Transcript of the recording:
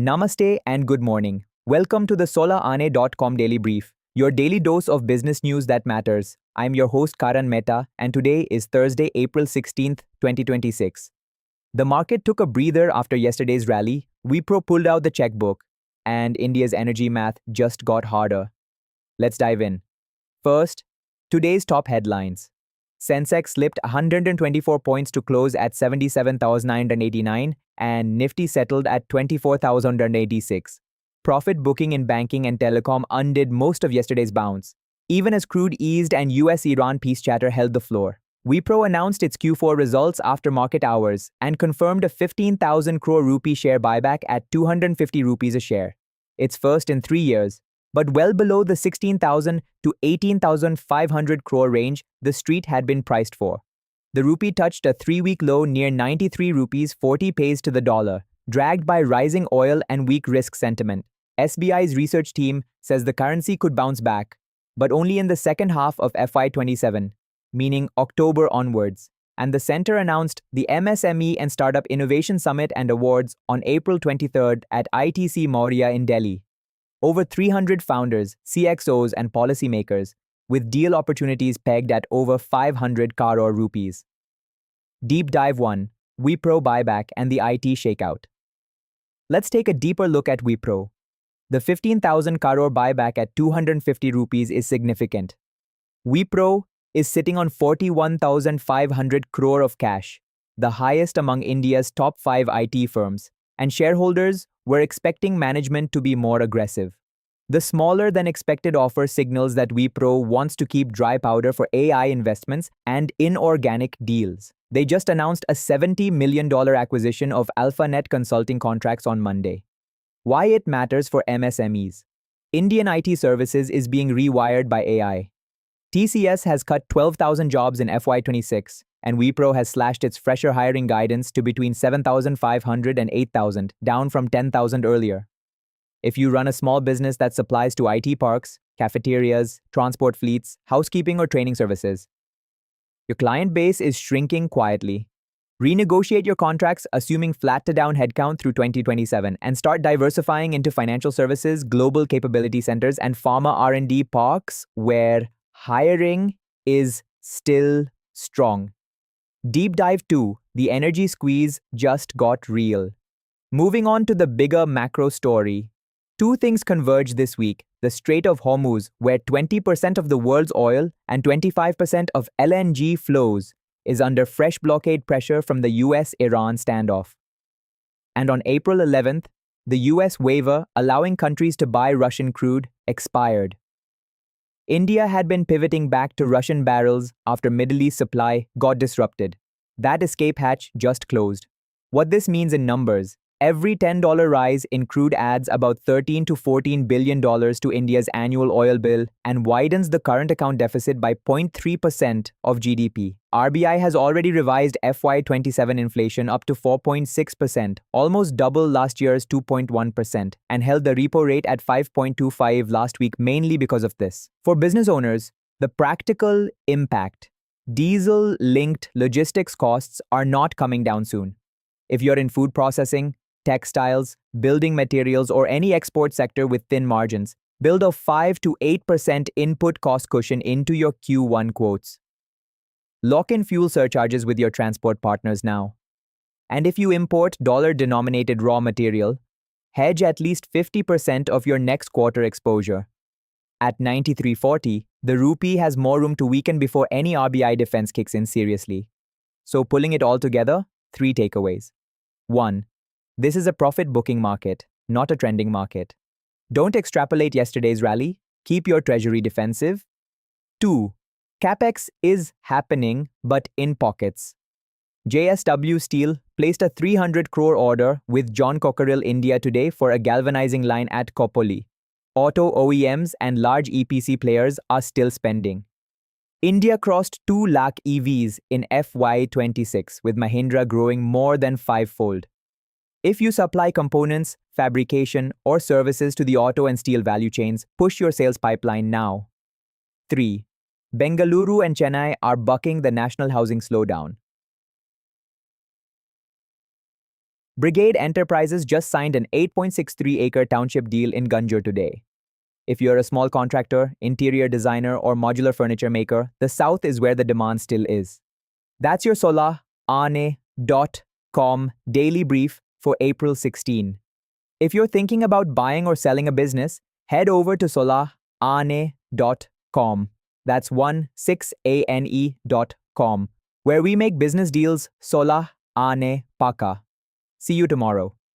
Namaste and good morning. Welcome to the SolaAne.com Daily Brief, your daily dose of business news that matters. I'm your host Karan Mehta, and today is Thursday, April 16th, 2026. The market took a breather after yesterday's rally. Wipro pulled out the checkbook, and India's energy math just got harder. Let's dive in. First, today's top headlines. Sensex slipped 124 points to close at 77,989 and Nifty settled at 24,086. Profit booking in banking and telecom undid most of yesterday's bounce, even as crude eased and US-Iran peace chatter held the floor. Wipro announced its Q4 results after market hours and confirmed a 15,000 crore rupee share buyback at 250 rupees a share. Its first in 3 years, but well below the 16,000 to 18,500 crore range the street had been priced for. The rupee touched a 3-week low near 93 rupees 40 paise to the dollar, dragged by rising oil and weak risk sentiment. SBI's research team says the currency could bounce back, but only in the second half of FY27, meaning October onwards. And the center announced the MSME and Startup Innovation Summit and Awards on April 23rd at ITC Maurya in Delhi. Over 300 founders, CXOs, and policymakers, with deal opportunities pegged at over 500 crore rupees. Deep Dive 1, Wipro buyback and the IT shakeout. Let's take a deeper look at Wipro. The 15,000 crore buyback at 250 rupees is significant. Wipro is sitting on 41,500 crore of cash, the highest among India's top 5 IT firms, and shareholders were expecting management to be more aggressive. The smaller-than-expected offer signals that Wipro wants to keep dry powder for AI investments and inorganic deals. They just announced a $70 million acquisition of AlphaNet consulting contracts on Monday. Why it matters for MSMEs. Indian IT services is being rewired by AI. TCS has cut 12,000 jobs in FY26, and Wipro has slashed its fresher hiring guidance to between 7,500 and 8,000, down from 10,000 earlier. If you run a small business that supplies to IT parks, cafeterias, transport fleets, housekeeping or training services, your client base is shrinking quietly. Renegotiate your contracts assuming flat to down headcount through 2027 and start diversifying into financial services, global capability centers, and pharma R&D parks where hiring is still strong. Deep Dive 2, the energy squeeze just got real. Moving on to the bigger macro story. Two things converge this week. The Strait of Hormuz, where 20% of the world's oil and 25% of LNG flows, is under fresh blockade pressure from the US-Iran standoff. And on April 11th, the US waiver allowing countries to buy Russian crude expired. India had been pivoting back to Russian barrels after Middle East supply got disrupted. That escape hatch just closed. What this means in numbers: every $10 rise in crude adds about $13 to $14 billion to India's annual oil bill and widens the current account deficit by 0.3% of GDP. RBI has already revised FY27 inflation up to 4.6%, almost double last year's 2.1%, and held the repo rate at 5.25 last week mainly because of this. For business owners, the practical impact: diesel-linked logistics costs are not coming down soon. If you're in food processing, textiles, building materials, or any export sector with thin margins, build a 5 to 8% input cost cushion into your Q1 quotes. Lock in fuel surcharges with your transport partners now. And if you import dollar-denominated raw material, hedge at least 50% of your next quarter exposure. At 93.40, the rupee has more room to weaken before any RBI defense kicks in seriously. So pulling it all together, 3 takeaways. 1. This is a profit-booking market, not a trending market. Don't extrapolate yesterday's rally. Keep your treasury defensive. 2. Capex is happening, but in pockets. JSW Steel placed a 300 crore order with John Cockerill India today for a galvanizing line at Khopoli. Auto OEMs and large EPC players are still spending. India crossed 2 lakh EVs in FY26, with Mahindra growing more than 5-fold. If you supply components, fabrication, or services to the auto and steel value chains, push your sales pipeline now. 3. Bengaluru and Chennai are bucking the national housing slowdown. Brigade Enterprises just signed an 8.63-acre township deal in Ganjur today. If you're a small contractor, interior designer, or modular furniture maker, the South is where the demand still is. That's your solaaane.com daily brief for April 16. If you're thinking about buying or selling a business, head over to solaaane.com. That's 16ane.com, where we make business deals sola ane paka. See you tomorrow.